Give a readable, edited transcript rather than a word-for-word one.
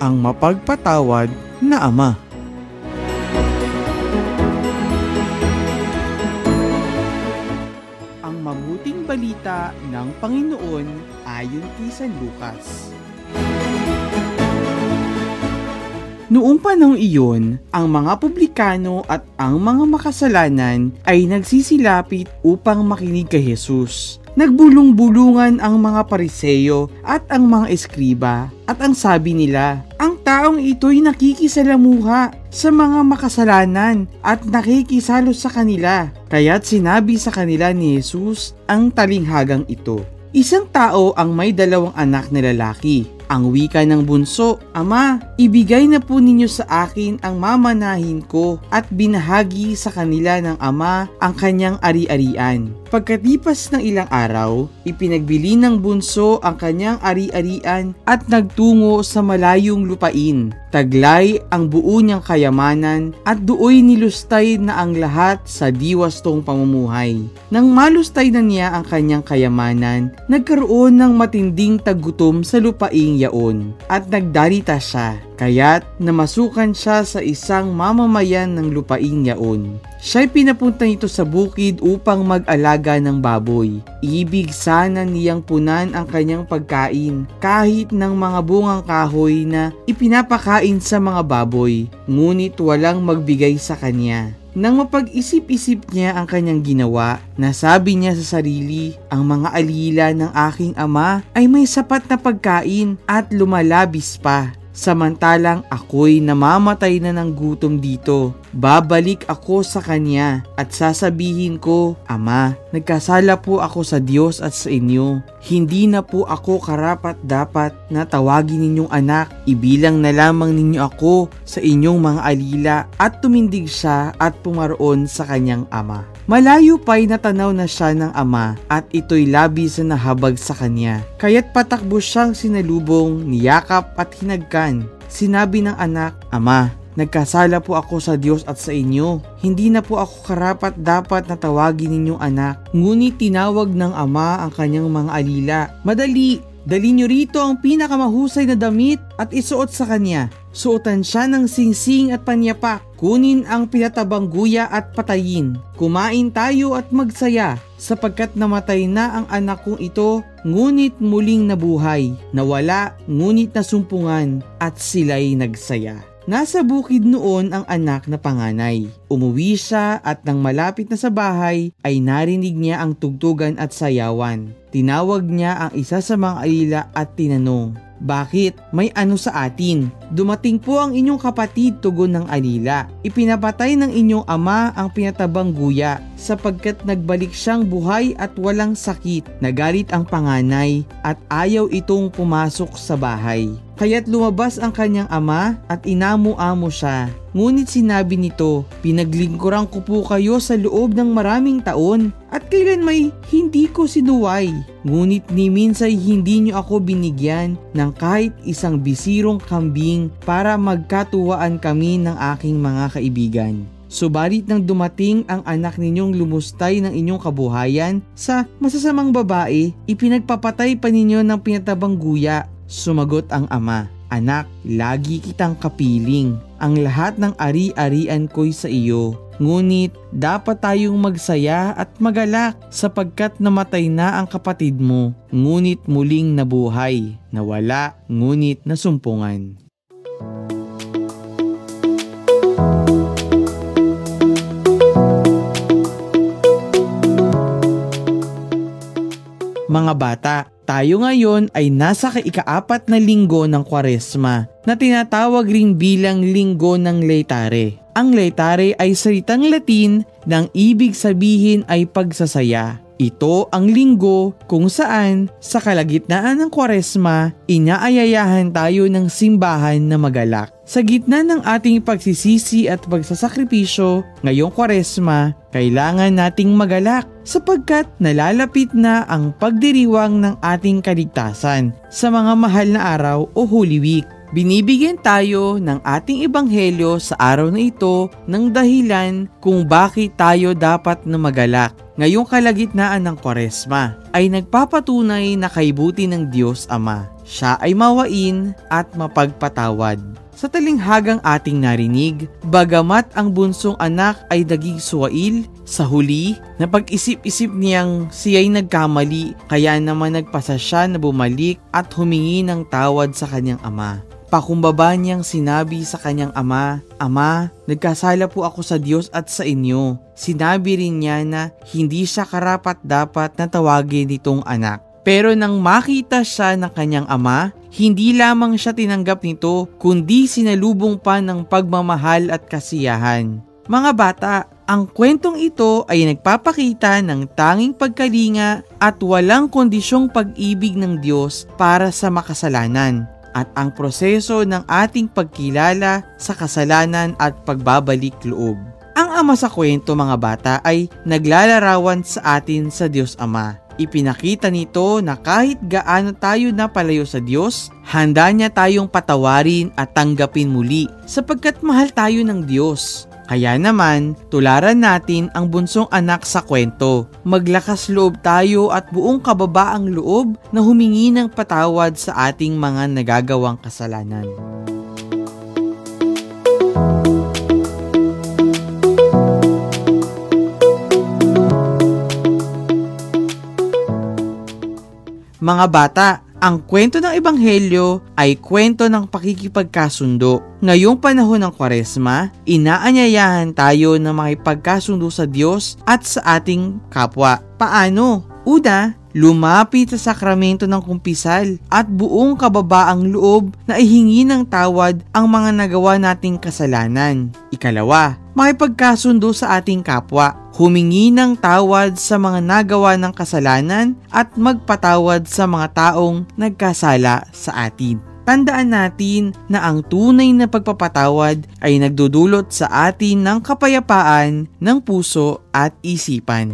ang mapagpatawad na Ama. Ang mabuting balita ng Panginoon ayon kay San Lucas. Noong panahong iyon, ang mga publikano at ang mga makasalanan ay nagsisilapit upang makinig kay Jesus. Nagbulong-bulungan ang mga Pariseo at ang mga eskriba at ang sabi nila, ang taong ito'y nakikisalamuha sa mga makasalanan at nakikisalo sa kanila. Kaya't sinabi sa kanila ni Jesus ang talinghagang ito. Isang tao ang may 2 anak na lalaki. Ang wika ng bunso, Ama, ibigay na po ninyo sa akin ang mamanahin ko, at binahagi sa kanila ng ama ang kanyang ari-arian. Pagkalipas ng ilang araw, ipinagbili ng bunso ang kanyang ari-arian at nagtungo sa malayong lupain. Taglay ang buo niyang kayamanan at dooy nilustay na ang lahat sa diwastong pamumuhay. Nang malustay na niya ang kanyang kayamanan, nagkaroon ng matinding taggutom sa lupaing yaon at nagdarita siya. Kaya't namasukan siya sa isang mamamayan ng lupaing yaon. Siya'y pinapunta nito sa bukid upang mag-alaga ng baboy. Ibig sana niyang punan ang kanyang pagkain kahit ng mga bungang kahoy na ipinapakain sa mga baboy, ngunit walang magbigay sa kanya. Nang mapag-isip-isip niya ang kanyang ginawa, nasabi niya sa sarili, ang mga alila ng aking ama ay may sapat na pagkain at lumalabis pa. Samantalang ako'y namamatay na ng gutom dito. Babalik ako sa kanya at sasabihin ko, Ama, nagkasala po ako sa Diyos at sa inyo. Hindi na po ako karapat-dapat na tawagin ninyong anak. Ibilang na lamang ninyo ako sa inyong mga alila. At tumindig siya at pumaroon sa kanyang ama. Malayo pa'y natanaw na siya ng ama at ito'y labis na nahabag sa kanya. Kaya't patakbo siyang sinalubong, niyakap at hinagkan. Sinabi ng anak, Ama, nagkasala po ako sa Diyos at sa inyo. Hindi na po ako karapat dapat na tawagin ninyong anak. Ngunit tinawag ng ama ang kanyang mga alila. Madali, dali nyo rito ang pinakamahusay na damit at isuot sa kanya. Suotan siya ng singsing at panyapak. Kunin ang pinatabang guya at patayin. Kumain tayo at magsaya, sapagkat namatay na ang anak kong ito, ngunit muling nabuhay. Nawala, ngunit nasumpungan, at sila'y nagsaya. Nasa bukid noon ang anak na panganay. Umuwi siya at nang malapit na sa bahay ay narinig niya ang tugtugan at sayawan. Tinawag niya ang isa sa mga alila at tinanong, Bakit? May ano sa atin? Dumating po ang inyong kapatid, tugon ng alila. Ipinapatay ng inyong ama ang pinatabang guya, sapagkat nagbalik siyang buhay at walang sakit. Nagalit ang panganay at ayaw itong pumasok sa bahay. Kaya't lumabas ang kanyang ama at inamu-amo siya. Ngunit sinabi nito, Pinaglingkuran ko po kayo sa loob ng maraming taon at kailan may hindi ko sinuway. Ngunit ni minsay hindi niyo ako binigyan ng kahit isang bisirong kambing para magkatuwaan kami ng aking mga kaibigan. Subalit nang dumating ang anak ninyong lumustay ng inyong kabuhayan sa masasamang babae, ipinagpapatay pa ninyo ng pinatabang guya. Sumagot ang ama, Anak, lagi kitang kapiling. Ang lahat ng ari-arian ko'y sa iyo. Ngunit dapat tayong magsaya at magalak sapagkat namatay na ang kapatid mo. Ngunit muling nabuhay. Nawala, ngunit nasumpungan. Mga bata, tayo ngayon ay nasa ika-4 na linggo ng Kwaresma na tinatawag ring bilang linggo ng Laetare. Ang Laetare ay salitang Latin ng ibig sabihin ay pagsasaya. Ito ang linggo kung saan sa kalagitnaan ng Kwaresma, inaayayahan tayo ng simbahan na magalak. Sa gitna ng ating pagsisisi at pagsasakripisyo, ngayong Kwaresma, kailangan nating magalak sapagkat nalalapit na ang pagdiriwang ng ating kaligtasan sa mga mahal na araw o Holy Week. Binibigyan tayo ng ating ebanghelyo sa araw na ito ng dahilan kung bakit tayo dapat na magalak. Ngayong kalagitnaan ng Kwaresma ay nagpapatunay na kay buti ng Diyos Ama. siya ay mawain at mapagpatawad. Sa talinghagang ating narinig, bagamat ang bunsong anak ay naging suwail, sa huli, napag-isip-isip niyang siya'y nagkamali, kaya naman nagpasa siya na bumalik at humingi ng tawad sa kanyang ama. Pakumbaba niyang sinabi sa kanyang ama, "Ama, nagkasala po ako sa Diyos at sa inyo." Sinabi rin niya na hindi siya karapat-dapat na tawagin nitong anak. Pero nang makita siya ng kanyang ama, hindi lamang siya tinanggap nito, kundi sinalubong pa ng pagmamahal at kasiyahan. Mga bata, ang kwentong ito ay nagpapakita ng tanging pagkalinga at walang kondisyong pag-ibig ng Diyos para sa makasalanan, at ang proseso ng ating pagkilala sa kasalanan at pagbabalik loob. Ang ama sa kwento, mga bata, ay naglalarawan sa atin sa Diyos Ama. Ipinakita nito na kahit gaano tayo napalayo sa Diyos, handa niya tayong patawarin at tanggapin muli sapagkat mahal tayo ng Diyos. Kaya naman, tularan natin ang bunsong anak sa kwento. Maglakas loob tayo at buong kababaang loob na humingi ng patawad sa ating mga nagagawang kasalanan. Mga bata, ang kwento ng Ebanghelyo ay kwento ng pakikipagkasundo. Ngayong panahon ng Kwaresma, inaanyayahan tayo na makipagkasundo sa Diyos at sa ating kapwa. Paano? Una, lumapit sa sakramento ng kumpisal at buong kababaang loob na ihingi ng tawad ang mga nagawa nating kasalanan. Ikalawa, makipagkasundo sa ating kapwa. Humingi ng tawad sa mga nagawa ng kasalanan at magpatawad sa mga taong nagkasala sa atin. Tandaan natin na ang tunay na pagpapatawad ay nagdudulot sa atin ng kapayapaan ng puso at isipan.